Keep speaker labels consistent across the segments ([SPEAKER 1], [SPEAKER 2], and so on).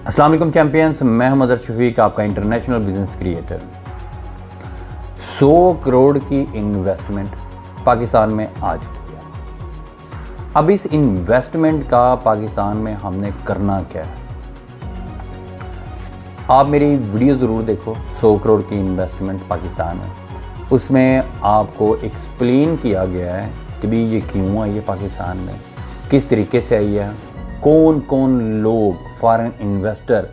[SPEAKER 1] अस्सलाम वालेकुम चैंपियंस, मैं हूं मदर शफीक, आपका इंटरनेशनल बिजनेस क्रिएटर। 100 करोड़ की इन्वेस्टमेंट पाकिस्तान में आ चुकी है। अब इस इन्वेस्टमेंट का पाकिस्तान में हमने करना क्या है? आप मेरी वीडियो ज़रूर देखो। 100 करोड़ की इन्वेस्टमेंट पाकिस्तान में, उसमें आपको एक्सप्लेन किया गया है कि भाई ये क्यों आई है पाकिस्तान में, किस तरीके से आई है, कौन कौन लोग फॉरेन इन्वेस्टर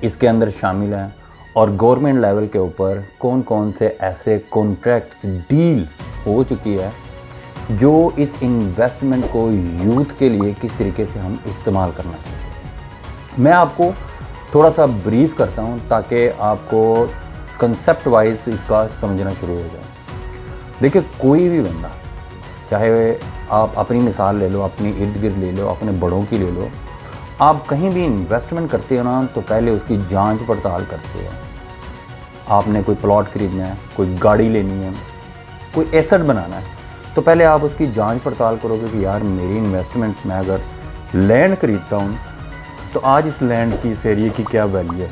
[SPEAKER 1] इसके अंदर शामिल हैं और गवर्नमेंट लेवल के ऊपर कौन कौन से ऐसे कॉन्ट्रैक्ट्स डील हो चुकी है जो इस इन्वेस्टमेंट को यूथ के लिए किस तरीके से हम इस्तेमाल करना चाहते हैं। मैं आपको थोड़ा सा ब्रीफ करता हूं ताकि आपको कंसेप्ट वाइज इसका समझना शुरू हो जाए। देखिए, कोई भी बंदा, चाहे आप अपनी मिसाल ले लो, अपनी इर्द गिर्द ले लो, अपने बड़ों की ले लो, आप कहीं भी इन्वेस्टमेंट करते हो ना तो पहले उसकी जांच पड़ताल करते हो। आपने कोई प्लॉट खरीदना है, कोई गाड़ी लेनी है, कोई एसेट बनाना है, तो पहले आप उसकी जांच पड़ताल करोगे कि यार मेरी इन्वेस्टमेंट में अगर लैंड खरीदता हूँ तो आज इस लैंड की, इस एरिए की क्या वैल्यू है,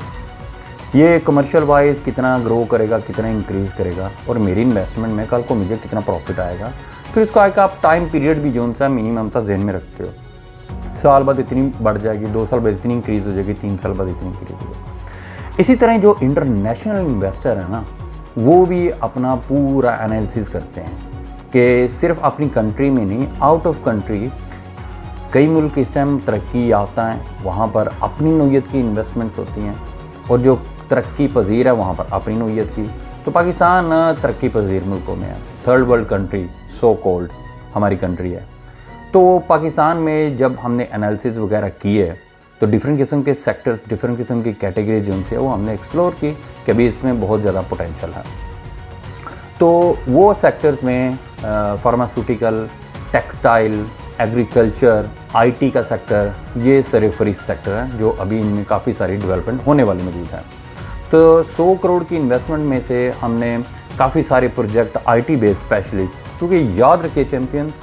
[SPEAKER 1] ये कमर्शियल वाइज कितना ग्रो करेगा, कितना इंक्रीज़ करेगा और मेरी इन्वेस्टमेंट में कल को मुझे कितना प्रॉफिट आएगा। फिर उसका एक आप टाइम पीरियड भी जो सा मिनिमम सा जहन में रखते हो। साल बाद इतनी बढ़ जाएगी, 2 साल बाद इतनी इंक्रीज़ हो जाएगी, 3 साल बाद इतनी इंक्रीज़ हो जाएगी। इसी तरह जो इंटरनेशनल इन्वेस्टर है ना, वो भी अपना पूरा एनालिसिस करते हैं कि सिर्फ अपनी कंट्री में नहीं, आउट ऑफ कंट्री कई मुल्क इस टाइम तरक्की याफ्ता हैं, वहाँ पर अपनी नौयत की इन्वेस्टमेंट्स होती हैं और जो तरक्की पजीर है वहाँ पर अपनी नौयत की। तो पाकिस्तान तरक्की पजीर मुल्कों में है, third world country so called हमारी कंट्री है। तो पाकिस्तान में जब हमने एनालिसिस वगैरह की है तो डिफरेंट किस्म के सेक्टर्स, डिफरेंट किस्म की कैटेगरीज जो उनसे वो हमने एक्सप्लोर की कि अभी इसमें बहुत ज़्यादा पोटेंशियल है। तो वो सेक्टर्स में फार्मास्यूटिकल, टेक्सटाइल, एग्रीकल्चर, आईटी का सेक्टर, ये सरफरीस्त सेक्टर हैं जो अभी इनमें काफ़ी सारी डेवलपमेंट होने वाली मौजूद है। तो 100 करोड़ की इन्वेस्टमेंट में से हमने काफ़ी सारे प्रोजेक्ट आईटी बेस्ड स्पेशली, क्योंकि याद रखिए चैम्पियन,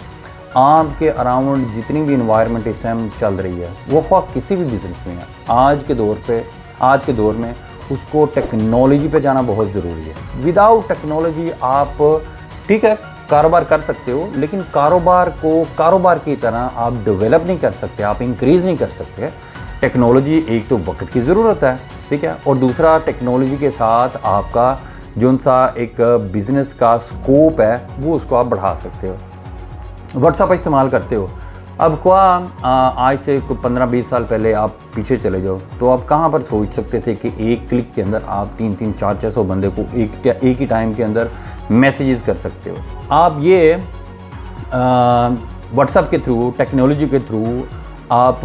[SPEAKER 1] आपके अराउंड जितनी भी इन्वायरमेंट इस टाइम चल रही है वो किसी भी बिज़नेस में है, आज के दौर में उसको टेक्नोलॉजी पे जाना बहुत ज़रूरी है। विदाउट टेक्नोलॉजी आप, ठीक है, कारोबार कर सकते हो, लेकिन कारोबार को कारोबार की तरह आप डेवलप नहीं कर सकते, आप इंक्रीज़ नहीं कर सकते। टेक्नोलॉजी, एक तो वक्त की ज़रूरत है, ठीक है, और दूसरा टेक्नोलॉजी के साथ आपका जो सा एक बिज़नेस का स्कोप है वो उसको आप बढ़ा सकते हो। व्हाट्सएप इस्तेमाल करते हो, अब क्या आज से 15-20 साल पहले आप पीछे चले जाओ तो आप कहाँ पर सोच सकते थे कि एक क्लिक के अंदर आप 300, 400, 400 बंदे को एक ही टाइम के अंदर मैसेजेस कर सकते हो। आप ये व्हाट्सएप के थ्रू, टेक्नोलॉजी के थ्रू आप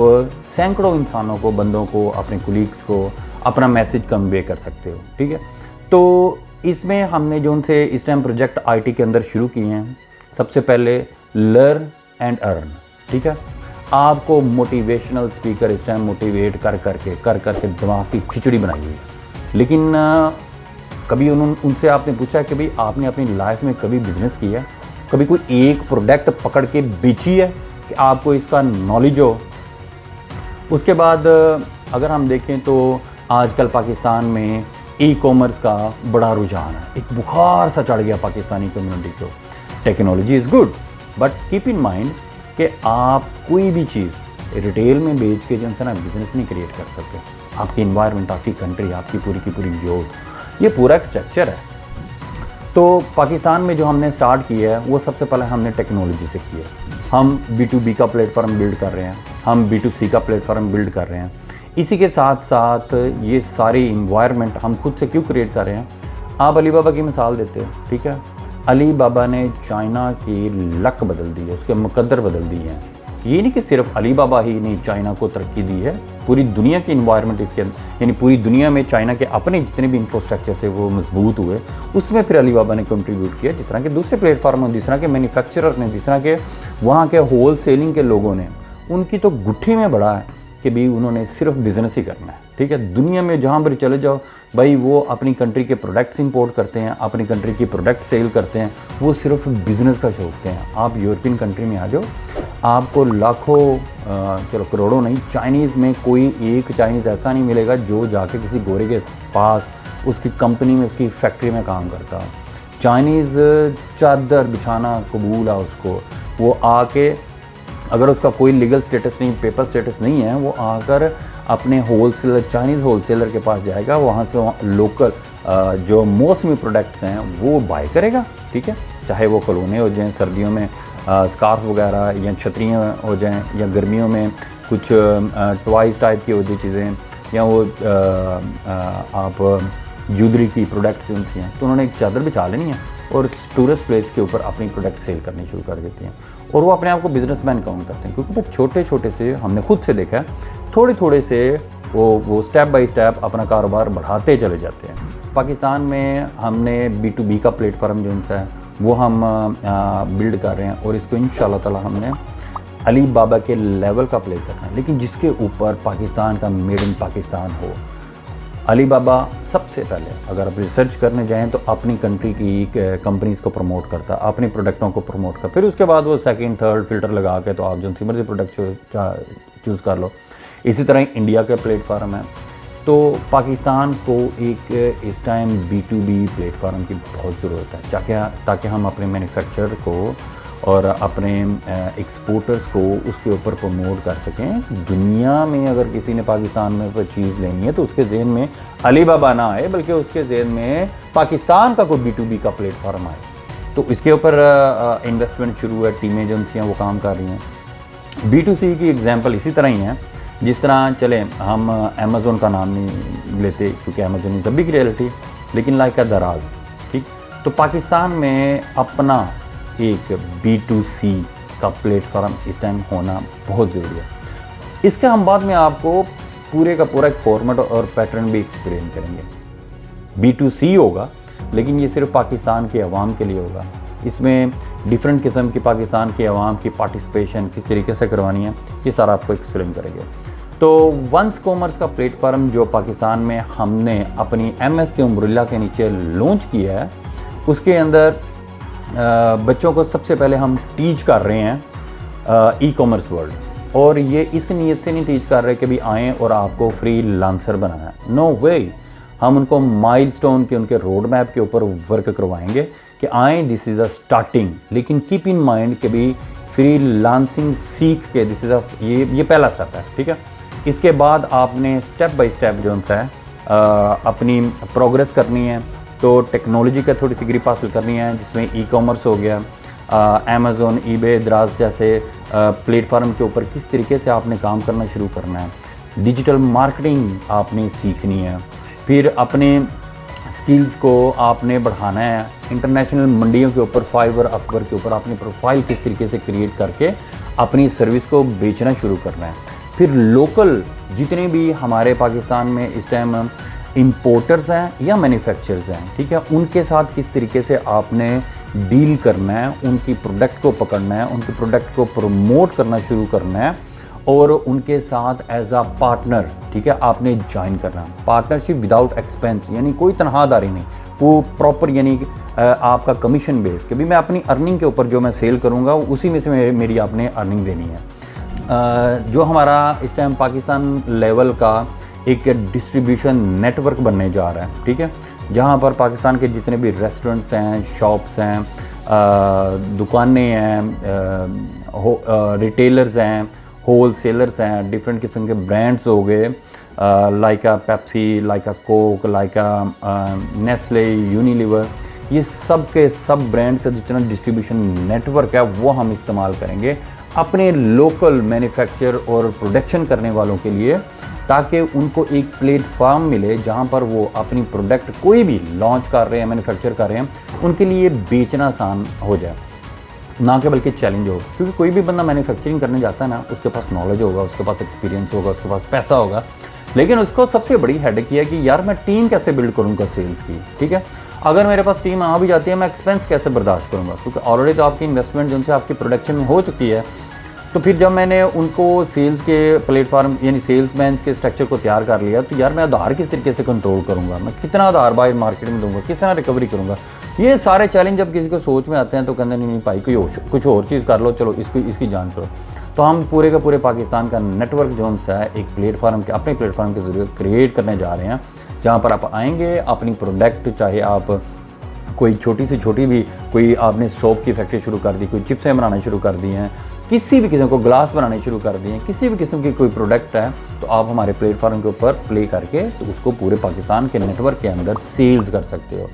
[SPEAKER 1] सैकड़ों इंसानों को, बंदों को, अपने कुलीग्स को अपना मैसेज कन्वे कर सकते हो, ठीक है। तो इसमें हमने जो उनसे इस टाइम प्रोजेक्ट आईटी के अंदर शुरू किए हैं, सबसे पहले लर्न एंड अर्न, ठीक है। आपको मोटिवेशनल स्पीकर इस टाइम मोटिवेट कर करके दिमाग की खिचड़ी बनाई हुई है, लेकिन कभी उनसे आपने पूछा कि भाई आपने अपनी लाइफ में कभी बिज़नेस किया है, कभी कोई एक प्रोडक्ट पकड़ के बेची है कि आपको इसका नॉलेज हो? उसके बाद अगर हम देखें तो आजकल पाकिस्तान में ई कॉमर्स का बड़ा रुझान है, एक बुखार सा चढ़ गया पाकिस्तानी कम्युनिटी को। Technology is good, but keep in mind कि आप कोई भी चीज़ रिटेल में बेच के जो है ना बिज़नेस नहीं क्रिएट कर सकते। आपकी इन्वायरमेंट, आपकी कंट्री, आपकी पूरी की पूरी यूथ, ये पूरा एक स्ट्रक्चर है। तो पाकिस्तान में जो हमने स्टार्ट किया है वो सबसे पहले हमने टेक्नोलॉजी से किया है। हम B2B का प्लेटफॉर्म बिल्ड कर रहे हैं, हम B2C का प्लेटफॉर्म बिल्ड कर रहे हैं। इसी के साथ साथ ये सारी इन्वायरमेंट हम खुद से क्यों क्रिएट कर रहे हैं? आप अली बाबा की मिसाल देते हो, ठीक है। अली बाबा ने चाइना की लक बदल दी है, उसके मुकद्दर बदल दिए हैं। ये नहीं कि सिर्फ अली बाबा ही नहीं चाइना को तरक्की दी है, पूरी दुनिया की इन्वायरमेंट इसके अंदर, यानी पूरी दुनिया में चाइना के अपने जितने भी इंफ्रास्ट्रक्चर थे वो मजबूत हुए, उसमें फिर अली बाबा ने कंट्रीब्यूट किया। जिस तरह के दूसरे प्लेटफार्म हैं, जिस तरह के मैन्युफैक्चरर ने, जिस तरह के वहाँ के होल सेलिंग के लोगों ने, उनकी तो गुट्ठी में बड़ा है कि भाई उन्होंने सिर्फ बिज़नेस ही करना है, ठीक है। दुनिया में जहाँ पर चले जाओ भाई, वो अपनी कंट्री के प्रोडक्ट्स इंपोर्ट करते हैं, अपनी कंट्री की प्रोडक्ट सेल करते हैं, वो सिर्फ बिज़नेस का शौकते हैं। आप यूरोपियन कंट्री में आ जाओ, आपको लाखों चलो करोड़ों नहीं, चाइनीज़ में कोई एक चाइनीज़ ऐसा नहीं मिलेगा जो जाके किसी गोरे के पास उसकी कंपनी में, उसकी फैक्ट्री में काम करता। चाइनीज़ चादर बिछाना कबूल है उसको, वो आके अगर उसका कोई लीगल स्टेटस नहीं, पेपर स्टेटस नहीं है, वो आकर अपने होलसेलर, चाइनीज़ होलसेलर के पास जाएगा, वहाँ से लोकल जो मौसमी प्रोडक्ट्स हैं वो बाय करेगा, ठीक है। चाहे वो खिलौने हो जाएं सर्दियों में, स्कार्फ वगैरह, या छतरियाँ हो जाएं, या गर्मियों में कुछ टॉयज़ टाइप की हो जाए चीज़ें, या वो आप ज्वेलरी की प्रोडक्ट्स जो होती हैं, तो उन्होंने एक चादर बिछा लेनी है और टूरिस्ट प्लेस के ऊपर अपनी प्रोडक्ट सेल करनी शुरू कर देती हैं, और वो अपने आप को बिजनेसमैन काउंट करते हैं, क्योंकि वो छोटे छोटे से, हमने खुद से देखा है, थोड़े थोड़े से वो स्टेप बाय स्टेप अपना कारोबार बढ़ाते चले जाते हैं। पाकिस्तान में हमने B2B का प्लेटफॉर्म जो है वो हम बिल्ड कर रहे हैं, और इसको इंशाल्लाह ताला हमने अली बाबा के लेवल का प्ले करना है, लेकिन जिसके ऊपर पाकिस्तान का मेड इन पाकिस्तान हो। अली बाबा सबसे पहले अगर आप रिसर्च करने जाएं तो अपनी कंट्री की कंपनीज़ को प्रमोट करता, अपनी प्रोडक्टों को प्रमोट कर, फिर उसके बाद वो सेकंड थर्ड फिल्टर लगा के तो आप जो सी मर्जी प्रोडक्ट चूज़ कर लो। इसी तरह इंडिया का प्लेटफार्म है। तो पाकिस्तान को एक इस टाइम B2B प्लेटफार्म की बहुत ज़रूरत है, ताकि हम अपने मैन्युफैक्चरर को और अपने एक्सपोर्टर्स को उसके ऊपर प्रमोट कर सकें। दुनिया में अगर किसी ने पाकिस्तान में कोई चीज़ लेनी है तो उसके ज़हन में अली बाबा ना आए, बल्कि उसके ज़हन में पाकिस्तान का कोई B2B का प्लेटफार्म आए। तो इसके ऊपर इन्वेस्टमेंट शुरू है, टीमें एजेंसियाँ वो काम कर रही हैं। B2C की एग्जांपल इसी तरह ही है, जिस तरह चले हम अमेज़ोन का नाम नहीं लेते क्योंकि Amazon is a big reality, लेकिन लाइक अ दराज, ठीक। तो पाकिस्तान में अपना एक B2C का प्लेटफॉर्म इस टाइम होना बहुत ज़रूरी है। इसके हम बाद में आपको पूरे का पूरा एक फॉर्मेट और पैटर्न भी एक्सप्लेन करेंगे। B2C होगा, लेकिन ये सिर्फ पाकिस्तान के अवाम के लिए होगा। इसमें डिफरेंट किस्म की पाकिस्तान के अवाम की पार्टिसिपेशन किस तरीके से करवानी है, ये सारा आपको एक्सप्लेन करेंगे। तो वंस कॉमर्स का प्लेटफॉर्म जो पाकिस्तान में हमने अपनी MS के उम्ब्रेला के नीचे लॉन्च किया है, उसके अंदर बच्चों को सबसे पहले हम टीच कर रहे हैं ई-कॉमर्स वर्ल्ड, और ये इस नीयत से नहीं टीच कर रहे कि भी आएँ और आपको फ्री लांसर बनाना है। नो वे, हम उनको माइलस्टोन के, उनके रोड मैप के ऊपर वर्क करवाएंगे कि आएँ, दिस इज़ अ स्टार्टिंग, लेकिन कीप इन माइंड कि भी फ्री लांसिंग सीख के दिस इज़ अ ये पहला स्टेप है, ठीक है। इसके बाद आपने स्टेप बाय स्टेप जो है अपनी प्रोग्रेस करनी है। तो टेक्नोलॉजी का थोड़ी सी ग्रिप हासिल करनी है, जिसमें ई-कॉमर्स हो गया, अमेज़ोन, ईबे, दराज जैसे प्लेटफॉर्म के ऊपर किस तरीके से आपने काम करना शुरू करना है। डिजिटल मार्केटिंग आपने सीखनी है, फिर अपने स्किल्स को आपने बढ़ाना है। इंटरनेशनल मंडियों के ऊपर, फाइवर, अपवर्क के ऊपर अपनी प्रोफाइल किस तरीके से क्रिएट करके अपनी सर्विस को बेचना शुरू करना है। फिर लोकल जितने भी हमारे पाकिस्तान में इस टाइम इंपोर्टर्स हैं या मैन्युफैक्चरर्स हैं, ठीक है, उनके साथ किस तरीके से आपने डील करना है, उनकी प्रोडक्ट को पकड़ना है, उनके प्रोडक्ट को प्रमोट करना शुरू करना है, और उनके साथ एज अ पार्टनर, ठीक है, आपने ज्वाइन करना है। पार्टनरशिप विदाउट एक्सपेंस, यानी कोई तनख्वाहदारी नहीं, वो प्रॉपर, यानी आपका कमीशन बेस कि भी मैं अपनी अर्निंग के ऊपर जो मैं सेल करूँगा उसी में से मेरी आपने अर्निंग देनी है। जो हमारा इस टाइम पाकिस्तान लेवल का एक डिस्ट्रीब्यूशन नेटवर्क बनने जा रहा है, ठीक है, जहाँ पर पाकिस्तान के जितने भी रेस्टोरेंट्स हैं, शॉप्स हैं, दुकानें हैं, रिटेलर्स हैं, होल सेलर्स हैं, डिफरेंट किस्म के ब्रांड्स हो गए, लाइक अ पेप्सी, लाइक अ कोक, लाइक अ नेस्ले, यूनिलीवर, ये सब के सब ब्रांड का जितना डिस्ट्रीब्यूशन नेटवर्क है वो हम इस्तेमाल करेंगे अपने लोकल मैन्युफैक्चर और प्रोडक्शन करने वालों के लिए, ताकि उनको एक प्लेटफॉर्म मिले जहां पर वो अपनी प्रोडक्ट कोई भी लॉन्च कर रहे हैं, मैन्युफैक्चर कर रहे हैं, उनके लिए बेचना आसान हो जाए, ना कि बल्कि चैलेंज हो। क्योंकि कोई भी बंदा मैन्युफैक्चरिंग करने जाता है ना, उसके पास नॉलेज होगा, उसके पास एक्सपीरियंस होगा, उसके पास पैसा होगा, लेकिन उसको सबसे बड़ी हेडेक है कि यार मैं टीम कैसे बिल्ड करूँगा सेल्स की, ठीक है। अगर मेरे पास टीम आ भी जाती है, मैं एक्सपेंस कैसे बर्दाश्त करूँगा, क्योंकि ऑलरेडी तो आपकी इन्वेस्टमेंट जो उनसे आपकी प्रोडक्शन में हो चुकी है। तो फिर जब मैंने उनको सेल्स के प्लेटफार्म यानी सेल्समैन के स्ट्रक्चर को तैयार कर लिया, तो यार मैं आधार किस तरीके से कंट्रोल करूँगा, मैं कितना आधार बाहर मार्केट में दूंगा, किस तरह रिकवरी करूँगा, ये सारे चैलेंज जब किसी को सोच में आते हैं तो कहते नहीं भाई कुछ और चीज़ कर लो, चलो इसकी जान करो। तो हम पूरे का पूरे पाकिस्तान का नेटवर्क जो सा है एक प्लेटफार्म के अपने प्लेटफार्म के जरिए क्रिएट करने जा रहे हैं, जहाँ पर आप आएंगे अपनी प्रोडक्ट, चाहे आप कोई छोटी से छोटी भी, कोई आपने सोप की फैक्ट्री शुरू कर दी, कोई चिप्सें बनाना शुरू कर दी हैं, किसी भी किस्म को ग्लास बनाने शुरू कर दिए, किसी भी किस्म की कोई प्रोडक्ट है, तो आप हमारे प्लेटफॉर्म के ऊपर प्ले करके तो उसको पूरे पाकिस्तान के नेटवर्क के अंदर सेल्स कर सकते हो।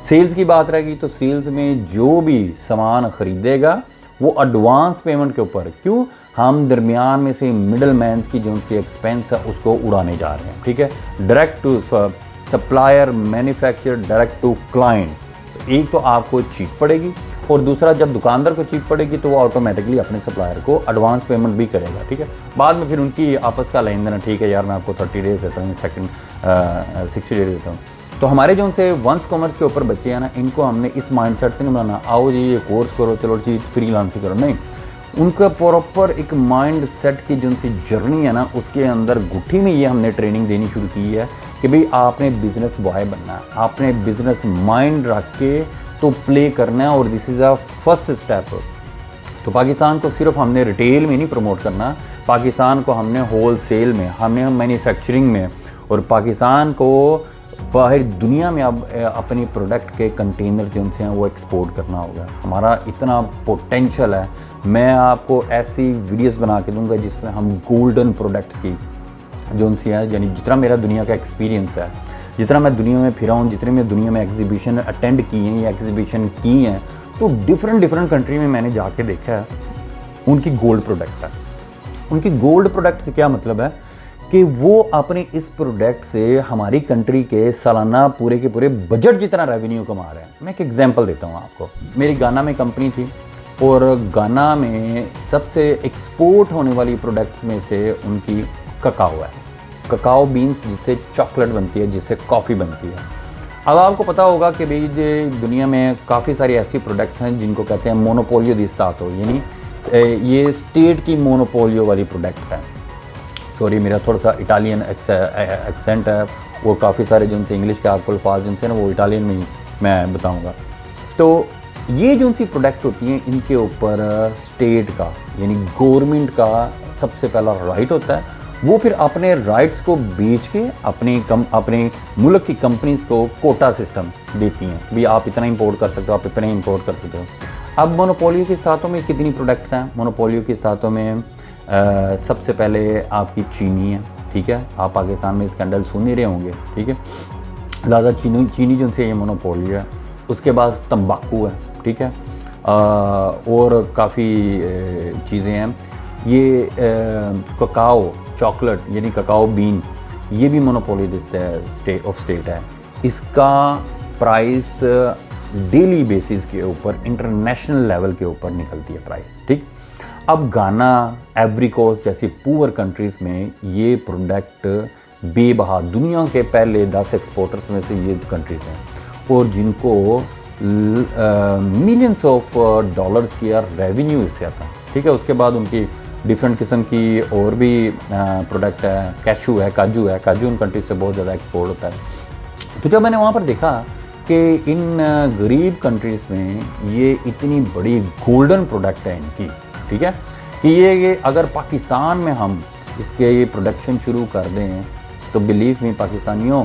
[SPEAKER 1] सेल्स की बात रहेगी तो सेल्स में जो भी सामान ख़रीदेगा वो एडवांस पेमेंट के ऊपर, क्यों, हम दरमियान में से मिडल मैन्स की जो सी एक्सपेंस है उसको उड़ाने जा रहे हैं, ठीक है। Direct to supplier, manufacture, direct to client, एक तो आपको चीप पड़ेगी और दूसरा जब दुकानदार को चीप पड़ेगी तो वो ऑटोमेटिकली अपने सप्लायर को एडवांस पेमेंट भी करेगा, ठीक है। बाद में फिर उनकी आपस का लेन देना, ठीक है यार मैं आपको 30 डेज देता हूँ, सेकंड 60 डेज देता हूँ। तो हमारे जो उनसे वंस कॉमर्स के ऊपर बच्चे हैं ना, इनको हमने इस माइंडसेट से नहीं बनाना आओ जी ये कोर्स करो चलो चीज़ फ्रीलांसिंग करो, नहीं। उनका प्रॉपर एक माइंड सेट की जो उनकी जर्नी है ना, उसके अंदर गुट्ठी में ये हमने ट्रेनिंग देनी शुरू की है कि भाई आपने बिज़नेस बॉय बनना है, आपने बिज़नेस माइंड रख के तो प्ले करना है, और this is a first step. तो पाकिस्तान को सिर्फ हमने रिटेल में नहीं प्रमोट करना, पाकिस्तान को हमने होल सेल में, हमने मैन्युफैक्चरिंग में, और पाकिस्तान को बाहर दुनिया में अब अपनी प्रोडक्ट के कंटेनर जो उनसे हैं वो एक्सपोर्ट करना होगा। हमारा इतना पोटेंशियल है, मैं आपको ऐसी वीडियोस बना के दूंगा जिसमें हम गोल्डन प्रोडक्ट्स की जो उनसे है, यानी जितना मेरा दुनिया का एक्सपीरियंस है, जितना मैं दुनिया में फिरा हूँ, जितने मैं दुनिया में एग्जीबिशन अटेंड की हैं या एग्जीबिशन की हैं, तो डिफरेंट कंट्री में मैंने जाके देखा है उनकी गोल्ड प्रोडक्ट है। उनकी गोल्ड प्रोडक्ट से क्या मतलब है कि वो अपने इस प्रोडक्ट से हमारी कंट्री के सालाना पूरे के पूरे बजट जितना रेवेन्यू कमा रहे हैं। मैं एक एग्जांपल देता हूँ आपको। मेरी गाना में कंपनी थी और गाना में सबसे एक्सपोर्ट होने वाली प्रोडक्ट्स में से उनकी ककाओ है, ककाओ बीन्स जिससे चॉकलेट बनती है, जिससे कॉफ़ी बनती है। अब आपको पता होगा कि भाई दुनिया में काफ़ी सारी ऐसी प्रोडक्ट्स हैं जिनको कहते हैं मोनोपोलियो दी स्टातो, यानी ये स्टेट की मोनोपोलियो वाली प्रोडक्ट्स हैं। सॉरी मेरा थोड़ा सा इटालियन एक्सेंट है, वो काफ़ी सारे जो उनसे इंग्लिश के आपको अल्फाज जिनसे ना वो इटालियन में ही मैं बताऊँगा। तो ये जो उनसी प्रोडक्ट होती हैं इनके ऊपर स्टेट का यानी गवर्नमेंट का सबसे पहला राइट होता है। वो फिर अपने राइट्स को बेच के अपने मुल्क की कंपनीज़ को कोटा सिस्टम देती हैं कि भाई आप इतना इंपोर्ट कर सकते हो, आप इतना इंपोर्ट कर सकते हो। अब मोनोपोलियो के साथों में कितनी प्रोडक्ट्स हैं? मोनोपोलियो के साथों में सबसे पहले आपकी चीनी है, ठीक है। आप पाकिस्तान में स्कैंडल सुन ही रहे होंगे, ठीक है। ज़्यादा चीनी जो से ये मोनोपोलियो है। उसके बाद तंबाकू है, ठीक है, और काफ़ी चीज़ें हैं। ये ककाओ चॉकलेट यानी ककाओ बीन, ये भी मोनोपोली स्टेट है। इसका प्राइस डेली बेसिस के ऊपर इंटरनेशनल लेवल के ऊपर निकलती है प्राइस, ठीक। अब गाना, एवरी कोस्ट जैसी पुअर कंट्रीज़ में ये प्रोडक्ट बेबहा दुनिया के पहले 10 एक्सपोर्टर्स में से ये कंट्रीज़ हैं और जिनको मिलियंस ऑफ डॉलर्स की रेवेन्यू इससे आता है, ठीक है। उसके बाद उनकी डिफरेंट किस्म की और भी प्रोडक्ट है, कैशू है, काजू उन कंट्री से बहुत ज़्यादा एक्सपोर्ट होता है। तो जब मैंने वहाँ पर देखा कि इन गरीब कंट्रीज़ में ये इतनी बड़ी गोल्डन प्रोडक्ट है इनकी, ठीक है, कि ये अगर पाकिस्तान में हम इसके ये प्रोडक्शन शुरू कर दें तो बिलीव मी पाकिस्तानियों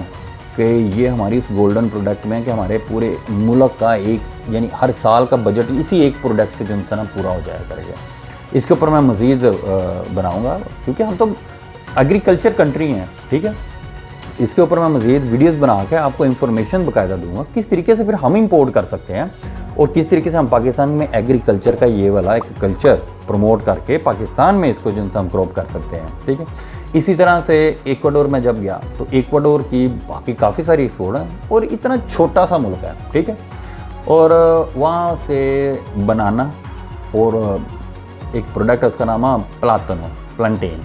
[SPEAKER 1] कि ये हमारी उस गोल्डन प्रोडक्ट में कि हमारे पूरे मुल्क का एक यानी हर साल का बजट इसी एक प्रोडक्ट से जो उनसे ना पूरा हो जाया करेगा। इसके ऊपर मैं मज़ीद बनाऊंगा क्योंकि हम तो एग्रीकल्चर कंट्री हैं, ठीक है। इसके ऊपर मैं मज़ीद वीडियोस बना के आपको इन्फॉर्मेशन बाकायदा दूंगा किस तरीके से फिर हम इंपोर्ट कर सकते हैं और किस तरीके से हम पाकिस्तान में एग्रीकल्चर का ये वाला एक कल्चर प्रमोट करके पाकिस्तान में इसको जो हम क्रॉप कर सकते हैं, ठीक है। इसी तरह से इक्वाडोर में जब गया तो इक्वाडोर की बाकी काफ़ी सारी एक्सपोर्ट है और इतना छोटा सा मुल्क है, ठीक है। और वहाँ से बनाना और एक प्रोडक्ट है उसका नाम है प्लांटेन,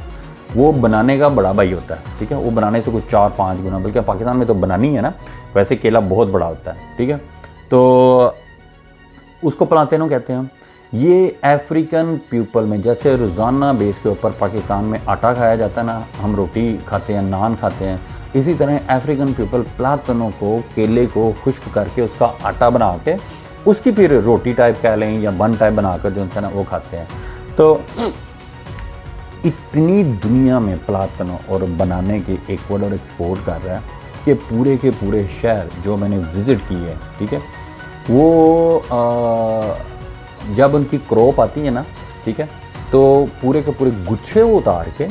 [SPEAKER 1] वो बनाने का बड़ा भाई होता है, ठीक है। वो बनाने से कुछ 4-5 गुना, बल्कि पाकिस्तान में तो बनानी है ना, वैसे केला बहुत बड़ा होता है, ठीक है। तो उसको प्लांटेनो कहते हैं। ये अफ्रीकन पीपल में जैसे रोज़ाना बेस के ऊपर पाकिस्तान में आटा खाया जाता है ना, हम रोटी खाते हैं, नान खाते हैं, इसी तरह अफ्रीकन पीपल प्लांटेनो को, केले को खुश्क करके उसका आटा बना के उसकी फिर रोटी टाइप कह लें या बन टाइप बनाकर जो है ना वो खाते हैं। तो इतनी दुनिया में प्लाटन और बनाने के इक्वाडोर एक्सपोर्ट कर रहा है कि पूरे के पूरे शहर जो मैंने विज़िट किए हैं, ठीक है, वो जब उनकी क्रॉप आती है ना, ठीक है, तो पूरे के पूरे गुच्छे वो उतार के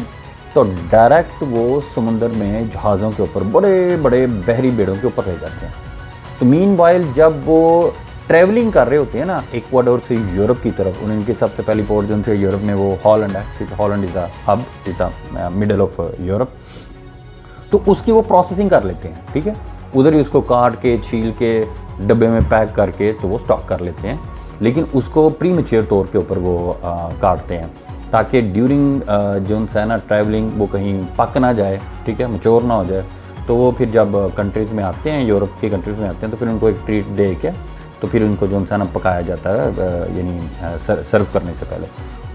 [SPEAKER 1] तो डायरेक्ट वो समुंदर में जहाज़ों के ऊपर बड़े बड़े बहरी बेड़ों के ऊपर ले जाते हैं। तो मीनवाइल जब वो ट्रैवलिंग कर रहे होते हैं ना इक्वाडोर से यूरोप की तरफ, उनकी सबसे पहली पोर्ट जो थे यूरोप में वो हॉलैंड है, क्योंकि Holland is a hub, is a middle of Europe. तो उसकी वो प्रोसेसिंग कर लेते हैं, ठीक है, उधर ही उसको काट के छील के डब्बे में पैक करके तो वो स्टॉक कर लेते हैं, लेकिन उसको प्री मैच्योर तौर के ऊपर वो काटते हैं ताकि ड्यूरिंग जो है ना ट्रैवलिंग वो कहीं पक ना जाए, ठीक है, मैच्योर ना हो जाए। तो वो फिर जब कंट्रीज़ में आते हैं, यूरोप की कंट्रीज़ में आते हैं, तो फिर उनको एक ट्रीट दे के तो फिर उनको जो है ना पकाया जाता है, यानी सर्व करने से पहले।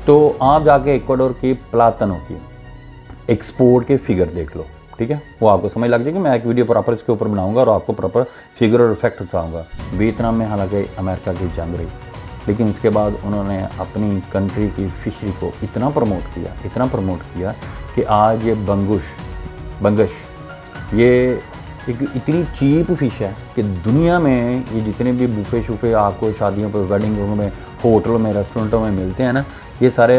[SPEAKER 1] तो आप जाके इक्वाडोर की प्लाटनों की एक्सपोर्ट के फिगर देख लो, ठीक है, वो आपको समझ लग जाएगी। मैं एक वीडियो प्रॉपर इसके ऊपर बनाऊंगा और आपको प्रॉपर फिगर और इफेक्ट बताऊंगा। वियतनाम में हालांकि अमेरिका की जंग रही, लेकिन उसके बाद उन्होंने अपनी कंट्री की फिशरी को इतना प्रमोट किया कि आज ये बंगश ये एक इतनी चीप फ़िश है कि दुनिया में ये जितने भी बुफे शुफे आपको शादियों पर, वेडिंगों में, होटलों में, रेस्टोरेंटों में मिलते हैं ना, ये सारे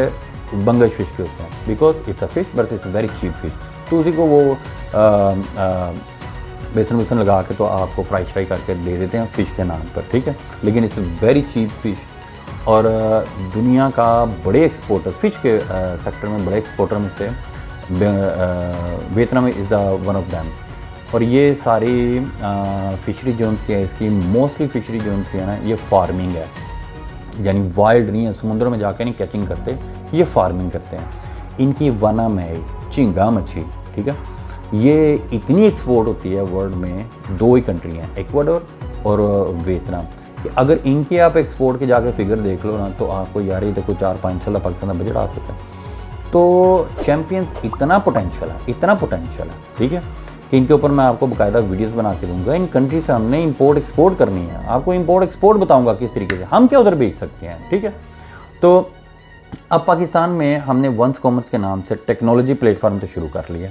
[SPEAKER 1] बंगश फ़िश के होते हैं, because it's a fish but it's very cheap fish. तो उसी को वो बेसन लगा के तो आपको फ्राई करके दे देते हैं फ़िश के नाम पर, ठीक है, लेकिन इट्स वेरी चीप फिश। और दुनिया का बड़े एक्सपोर्टर्स, फिश के सेक्टर में बड़े एक्सपोर्टर में से Vietnam is the one of them. और ये सारी फिशरी जोन सी है, इसकी मोस्टली फिशरी जोन सी है ना, ये फार्मिंग है, यानी वाइल्ड नहीं है, समुद्र में जाके नहीं कैचिंग करते, ये फार्मिंग करते हैं। इनकी वना में झींगा मच्छी, ठीक है, ये इतनी एक्सपोर्ट होती है वर्ल्ड में, दो ही कंट्री हैं, इक्वाडोर और वियतनाम, कि अगर इनके आप एक्सपोर्ट के जाके फिगर देख लो ना, तो आपको यार ये देखो 4-5 साल पाकिस्तान का बजट आ सकता है। तो चैम्पियंस इतना पोटेंशियल है, ठीक है, कि इनके ऊपर मैं आपको बाकायदा वीडियोस बना के दूंगा। इन कंट्री से हमने इंपोर्ट एक्सपोर्ट करनी है, आपको इंपोर्ट एक्सपोर्ट बताऊंगा किस तरीके से हम क्या उधर बेच सकते हैं, ठीक है। तो अब पाकिस्तान में हमने वंस कॉमर्स के नाम से टेक्नोलॉजी प्लेटफॉर्म तो शुरू कर लिया,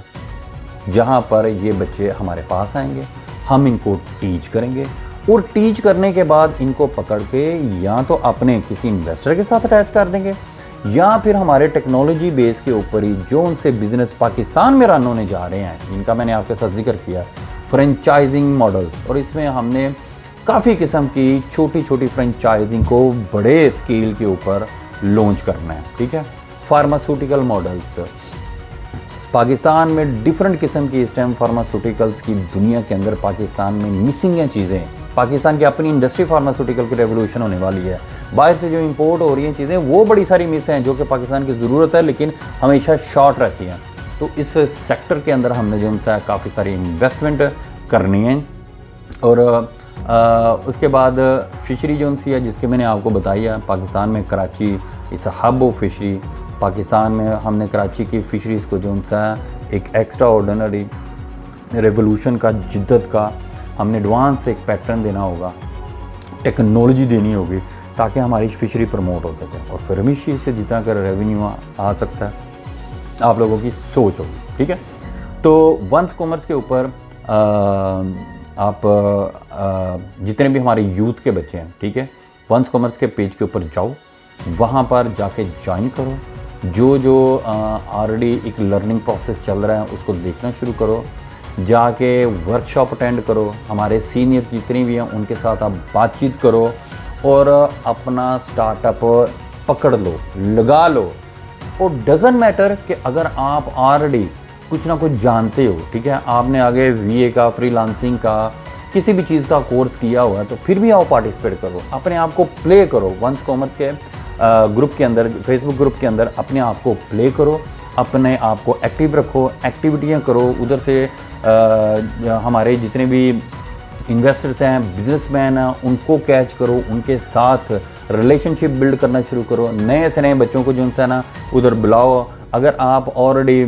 [SPEAKER 1] जहाँ पर ये बच्चे हमारे पास आएंगे, हम इनको टीच करेंगे, और टीच करने के बाद इनको पकड़ के या तो अपने किसी इन्वेस्टर के साथ अटैच कर देंगे, या फिर हमारे टेक्नोलॉजी बेस के ऊपर ही जो उनसे बिजनेस पाकिस्तान में रन होने जा रहे हैं, जिनका मैंने आपके साथ जिक्र किया, फ्रेंचाइजिंग मॉडल। और इसमें हमने काफ़ी किस्म की छोटी छोटी फ्रेंचाइजिंग को बड़े स्केल के ऊपर लॉन्च करना है, ठीक है। फार्मास्यूटिकल मॉडल्स पाकिस्तान में डिफरेंट किस्म की इस टाइम फार्मास्यूटिकल्स की दुनिया के अंदर पाकिस्तान में मिसिंग हैं चीज़ें। पाकिस्तान की अपनी इंडस्ट्री फार्मास्यूटिकल की रेवोल्यूशन होने वाली है, बाहर से जो इंपोर्ट हो रही हैं चीज़ें वो बड़ी सारी मिस हैं जो कि पाकिस्तान की ज़रूरत है, लेकिन हमेशा शॉर्ट रहती हैं। तो इस सेक्टर के अंदर हमने जो उनसे काफ़ी सारी इन्वेस्टमेंट करनी है। और उसके बाद फिशरी जो उनसी है, जिसके मैंने आपको बताई है, पाकिस्तान में Karachi it's a hub of fishery. Pakistan में हमने कराची की फ़िशरीज़ को जो उनसा एक एक्स्ट्रा ऑर्डिनरी रेवोल्यूशन का, जिद्दत का हमने एडवांस एक पैटर्न देना होगा, टेक्नोलॉजी देनी होगी, ताकि हमारी फिशरी प्रमोट हो सके और फिर फिशरी से जितना कर रेवेन्यू आ सकता है, आप लोगों की सोच होगी, ठीक है। तो वंस कॉमर्स के ऊपर आप जितने भी हमारे यूथ के बच्चे हैं, ठीक है, वंस कॉमर्स के पेज के ऊपर जाओ, वहाँ पर जाके ज्वाइन करो, जो ऑलरेडी एक लर्निंग प्रोसेस चल रहा है उसको देखना शुरू करो, जाके वर्कशॉप अटेंड करो, हमारे सीनियर्स जितने भी हैं उनके साथ आप बातचीत करो और अपना स्टार्टअप पकड़ लो, लगा लो। और डज़न मैटर कि अगर आप ऑलरेडी कुछ ना कुछ जानते हो, ठीक है, आपने आगे VA का, फ्रीलांसिंग का, किसी भी चीज़ का कोर्स किया हुआ है, तो फिर भी आओ पार्टिसिपेट करो, अपने आप को प्ले करो। वंस कॉमर्स के ग्रुप के अंदर, फेसबुक ग्रुप के अंदर अपने आप को प्ले करो, अपने आप को एक्टिव रखो, एक्टिविटियाँ करो। उधर से हमारे जितने भी इन्वेस्टर्स हैं, बिजनेसमैन हैं, उनको कैच करो, उनके साथ रिलेशनशिप बिल्ड करना शुरू करो। नए से नए बच्चों को जो है ना उधर बुलाओ। अगर आप ऑलरेडी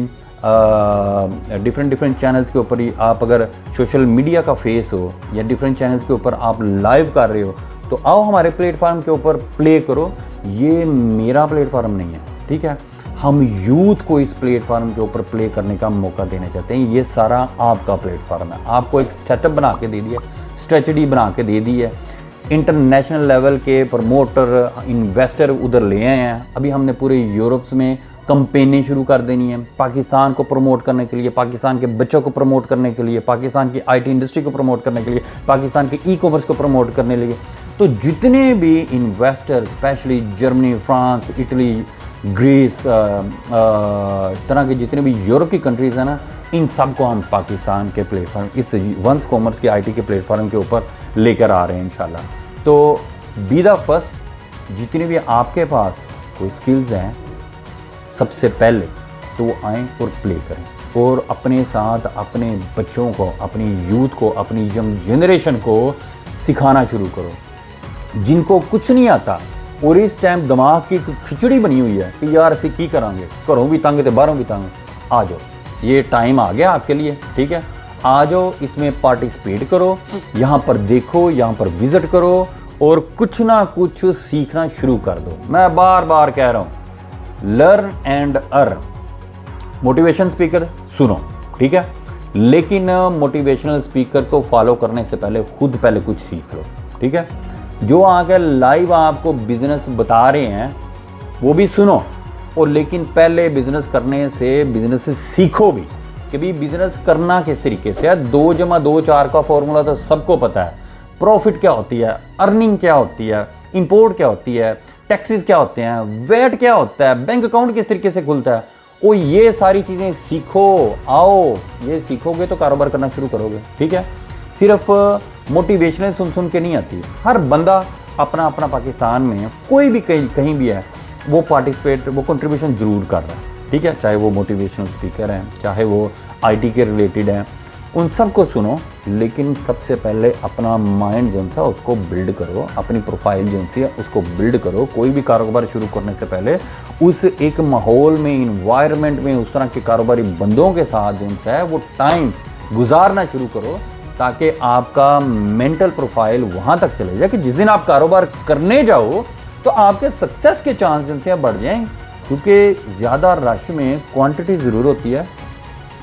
[SPEAKER 1] डिफरेंट चैनल्स के ऊपर ही आप अगर सोशल मीडिया का फेस हो या डिफरेंट चैनल्स के ऊपर आप लाइव कर रहे हो, तो आओ हमारे प्लेटफॉर्म के ऊपर प्ले करो। ये मेरा प्लेटफॉर्म नहीं है, ठीक है, हम यूथ को इस प्लेटफार्म के ऊपर प्ले करने का मौका देना चाहते हैं। ये सारा आपका प्लेटफार्म है, आपको एक सेटअप बना के दे दिया, स्ट्रेटजी बना के दे दी है। इंटरनेशनल लेवल के प्रमोटर इन्वेस्टर उधर ले आए हैं। अभी हमने पूरे यूरोप में कंपेनें शुरू कर देनी है पाकिस्तान को प्रमोट करने के लिए, पाकिस्तान के बच्चों को प्रमोट करने के लिए, पाकिस्तान की आईटी इंडस्ट्री को प्रमोट करने के लिए, पाकिस्तान के ई कॉमर्स को प्रमोट करने के लिए। तो जितने भी investor specially Germany, France, Italy, Greece तरह के जितने भी यूरोप की कंट्रीज़ हैं ना, इन सब को हम पाकिस्तान के प्लेटफॉर्म इस वंस कॉमर्स के आईटी के प्लेटफॉर्म के ऊपर लेकर आ रहे हैं इंशाल्लाह। तो बी द फर्स्ट, जितने भी आपके पास कोई स्किल्स हैं सबसे पहले तो वो आएँ और प्ले करें, और अपने साथ अपने बच्चों को, अपनी यूथ को, अपनी यंग जनरेशन को सिखाना शुरू करो जिनको कुछ नहीं आता। और इस टाइम दिमाग की एक खिचड़ी बनी हुई है कि यार असी की करांगे, घरों भी तंग तो बाहरों भी तंग। आ जाओ, ये टाइम आ गया आपके लिए, ठीक है। आ जाओ, इसमें पार्टिसिपेट करो, यहाँ पर देखो, यहाँ पर विज़िट करो और कुछ ना कुछ सीखना शुरू कर दो। मैं बार बार कह रहा हूँ, learn and earn. Motivation speaker सुनो, ठीक है, लेकिन मोटिवेशनल स्पीकर को फॉलो करने से पहले खुद पहले कुछ सीख लो, ठीक है। जो आके लाइव आपको बिजनेस बता रहे हैं वो भी सुनो, और लेकिन पहले बिजनेस करने से बिजनेस सीखो भी कि भी बिजनेस करना किस तरीके से है। 2+2=4 का फॉर्मूला तो सबको पता है। प्रॉफिट क्या होती है, अर्निंग क्या होती है, इंपोर्ट क्या होती है, टैक्सेस क्या होते हैं, वेट क्या होता है, बैंक अकाउंट किस तरीके से खुलता है। ओ ये सारी चीज़ें सीखो, आओ, ये सीखोगे तो कारोबार करना शुरू करोगे, ठीक है। सिर्फ मोटिवेशनल सुन के नहीं आती। हर बंदा अपना अपना पाकिस्तान में कोई भी कहीं भी है वो पार्टिसिपेट, वो कंट्रीब्यूशन ज़रूर कर रहा है, ठीक है। चाहे वो मोटिवेशनल स्पीकर हैं, चाहे वो आईटी के रिलेटेड हैं, उन सब को सुनो। लेकिन सबसे पहले अपना माइंड जो सा उसको बिल्ड करो, अपनी प्रोफाइल जो सी है उसको बिल्ड करो। कोई भी कारोबार शुरू करने से पहले उस एक माहौल में, इन्वायरमेंट में, उस तरह के कारोबारी बंदों के साथ जो सा है वो टाइम गुजारना शुरू करो, ताकि आपका मेंटल प्रोफाइल वहाँ तक चले जाए कि जिस दिन आप कारोबार करने जाओ तो आपके सक्सेस के चांस जो से बढ़ जाएँ। क्योंकि ज़्यादा रश में क्वांटिटी ज़रूर होती है,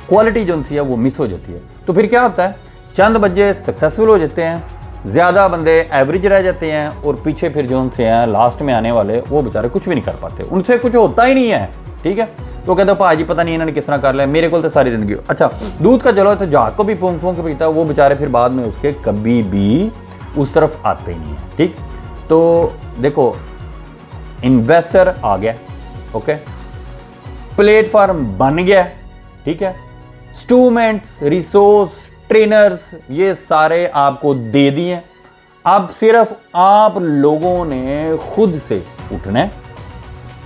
[SPEAKER 1] क्वालिटी जो सी है वो मिस हो जाती है। तो फिर क्या होता है, चंद बच्चे सक्सेसफुल हो जाते हैं, ज़्यादा बंदे एवरेज रह जाते हैं, और पीछे फिर जो से हैं लास्ट में आने वाले वो बेचारे कुछ भी नहीं कर पाते, उनसे कुछ होता ही नहीं है, ठीक है। तो कहते भाजी पता नहीं इन्होंने किस तरह कर लिया, मेरे को तो सारी ज़िंदगी। अच्छा, दूध का चलो तो जहाज को भी फूंक फूंक के पीता है, वो बेचारे फिर बाद में उसके कभी भी उस तरफ आते ही नहीं है, ठीक। तो देखो, इन्वेस्टर आ गया, ओके, प्लेटफॉर्म बन गया, ठीक है, इंस्ट्रूमेंट्स, रिसोर्स, ट्रेनर्स ये सारे आपको दे दिए। अब सिर्फ आप लोगों ने खुद से उठना है,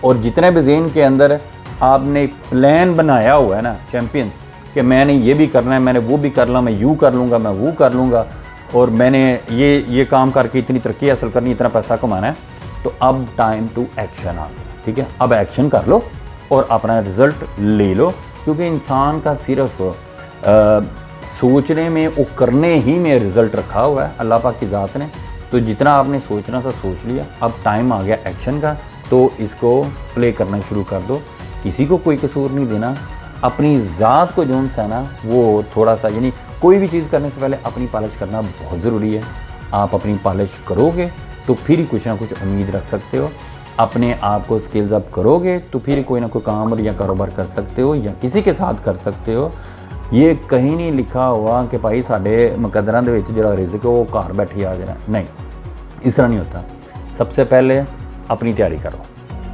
[SPEAKER 1] और जितने भी ज़हन के अंदर आपने प्लान बनाया हुआ है ना चैंपियन, कि मैंने ये भी करना है, मैंने वो भी करना, मैं यूँ कर लूँगा, मैं वो कर लूँगा, और मैंने ये काम करके इतनी तरक्की हासिल करनी, इतना पैसा कमाना है, तो अब टाइम टू एक्शन आ गया, ठीक है। अब एक्शन कर लो और अपना रिज़ल्ट ले लो। क्योंकि इंसान का सिर्फ सोचने में, वो करने ही में रिज़ल्ट रखा हुआ है अल्लाह पाक की ज़ात ने। तो जितना आपने सोचना था सोच लिया, अब टाइम आ गया एक्शन का, तो इसको प्ले करना शुरू कर दो। किसी को कोई कसूर नहीं देना, अपनी ज़ात को जो है ना वो थोड़ा सा, यानी कोई भी चीज़ करने से पहले अपनी पॉलिश करना बहुत ज़रूरी है। आप अपनी पॉलिश करोगे तो फिर ही कुछ ना कुछ उम्मीद रख सकते हो। अपने आप को स्किल्स अप करोगे तो फिर कोई ना कोई काम और या कारोबार कर सकते हो, या किसी के साथ कर सकते हो। ये कहीं नहीं लिखा हुआ कि भाई साढ़े मुकद्दरां दे विच जिहड़ा रिज़्क है वो घर बैठे आ जाना, नहीं, इस तरह नहीं होता। सबसे पहले अपनी तैयारी करो,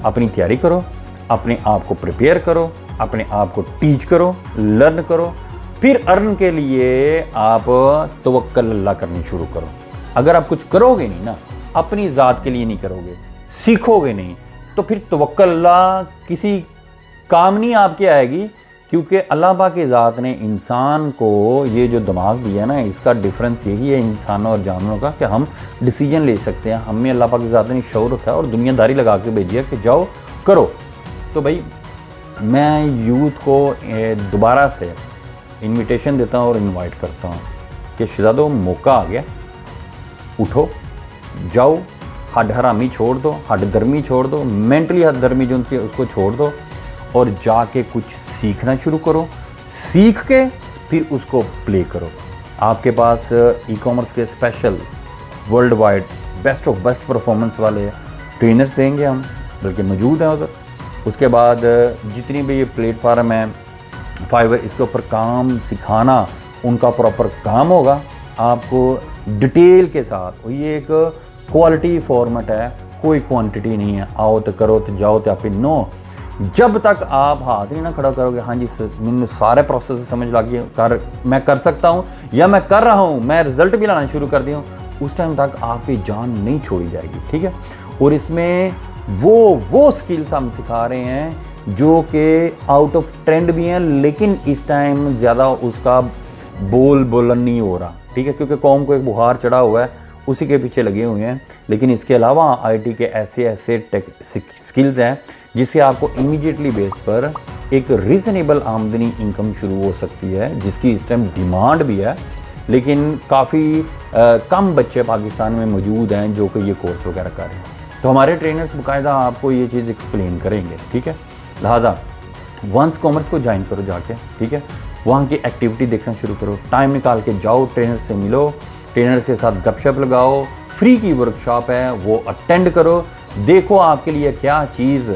[SPEAKER 1] अपनी तैयारी करो, अपने आप को प्रिपेयर करो, अपने आप को टीच करो, लर्न करो, फिर अर्न के लिए आप तवक्कल अल्लाह करनी शुरू करो। अगर आप कुछ करोगे नहीं ना, अपनी ज़ात के लिए नहीं करोगे, सीखोगे नहीं, तो फिर तवक्कल अल्लाह किसी काम नहीं आपके आएगी। क्योंकि अल्लाह पाक की ज़ात ने इंसान को ये जो दिमाग दिया ना, इसका डिफरेंस यही है इंसानों और जानवरों का कि हम डिसीजन ले सकते हैं। हमें अल्लाह पाक की ज़ात ने शौर रखा है और दुनियादारी लगा के भेजी है कि जाओ करो। तो भाई मैं यूथ को दोबारा से इनविटेशन देता हूँ और इनवाइट करता हूँ कि शहज़ादों मौका आ गया, उठो, जाओ, हड हरामी छोड़ दो, हड धर्मी छोड़ दो, मेंटली हद धर्मी जो उनकी उसको छोड़ दो, और जाके कुछ सीखना शुरू करो, सीख के फिर उसको प्ले करो। आपके पास ई कॉमर्स के special world wide best of best performance वाले ट्रेनर्स देंगे हम, बल्कि मौजूद हैं उधर। उसके बाद जितनी भी ये प्लेटफार्म है फाइवर, इसके ऊपर काम सिखाना उनका प्रॉपर काम होगा आपको डिटेल के साथ। और ये एक क्वालिटी फॉर्मेट है, कोई क्वांटिटी नहीं है। आओ तो करो तो जाओ तो आप नो। जब तक आप हाथ नहीं ना खड़ा करोगे, हाँ जी मैंने सारे प्रोसेस समझ लगी, मैं कर सकता हूँ या मैं कर रहा हूँ, मैं रिजल्ट भी लाना शुरू कर दिया हूँ, उस टाइम तक आपकी जान नहीं छोड़ी जाएगी, ठीक है। और इसमें वो स्किल्स हम सिखा रहे हैं जो कि आउट ऑफ ट्रेंड भी हैं, लेकिन इस टाइम ज़्यादा उसका बोलन नहीं हो रहा, ठीक है, क्योंकि कौम को एक बुखार चढ़ा हुआ है, उसी के पीछे लगे हुए हैं। लेकिन इसके अलावा आईटी के ऐसे स्किल्स हैं जिससे आपको इमीडिएटली बेस पर एक रीज़नेबल आमदनी इनकम शुरू हो सकती है, जिसकी इस टाइम डिमांड भी है। लेकिन काफ़ी कम बच्चे पाकिस्तान में मौजूद हैं जो कि ये कोर्स वगैरह कर रहे हैं। तो हमारे ट्रेनर्स बाकायदा आपको ये चीज़ एक्सप्लेन करेंगे, ठीक है। लिहाजा वंस कॉमर्स को ज्वाइन करो जाके, ठीक है, वहाँ की एक्टिविटी देखना शुरू करो, टाइम निकाल के जाओ, ट्रेनर से मिलो, ट्रेनर के साथ गपशप लगाओ, फ्री की वर्कशॉप है वो अटेंड करो, देखो आपके लिए क्या चीज़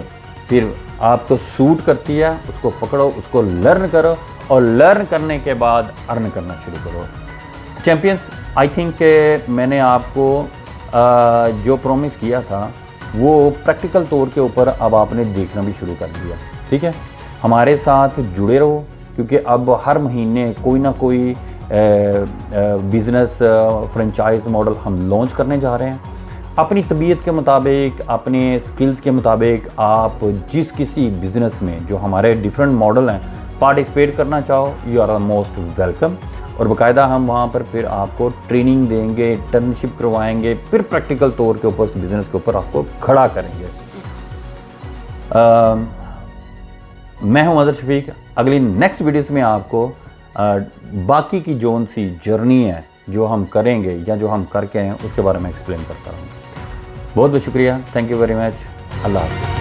[SPEAKER 1] फिर आपको सूट करती है, उसको पकड़ो, उसको लर्न करो, और लर्न करने के बाद अर्न करना शुरू करो। चैम्पियंस, आई थिंक मैंने आपको जो प्रॉमिस किया था वो प्रैक्टिकल तौर के ऊपर अब आपने देखना भी शुरू कर दिया, ठीक है। हमारे साथ जुड़े रहो, क्योंकि अब हर महीने कोई ना कोई बिज़नेस फ्रेंचाइज मॉडल हम लॉन्च करने जा रहे हैं। अपनी तबीयत के मुताबिक, अपने स्किल्स के मुताबिक आप जिस किसी बिज़नेस में जो हमारे डिफरेंट मॉडल हैं पार्टिसिपेट करना चाहो, यू आर मोस्ट वेलकम। और बाकायदा हम वहाँ पर फिर आपको ट्रेनिंग देंगे, इंटर्नशिप करवाएंगे, फिर प्रैक्टिकल तौर के ऊपर बिज़नेस के ऊपर आपको खड़ा करेंगे। मैं हूं अदर शफीक। अगली नेक्स्ट वीडियोस में आपको बाकी की जोन सी जर्नी है जो हम करेंगे या जो हम करके हैं उसके बारे में एक्सप्लेन करता हूँ। बहुत बहुत शुक्रिया, थैंक यू वेरी मच, अल्लाह हाफ़िज़।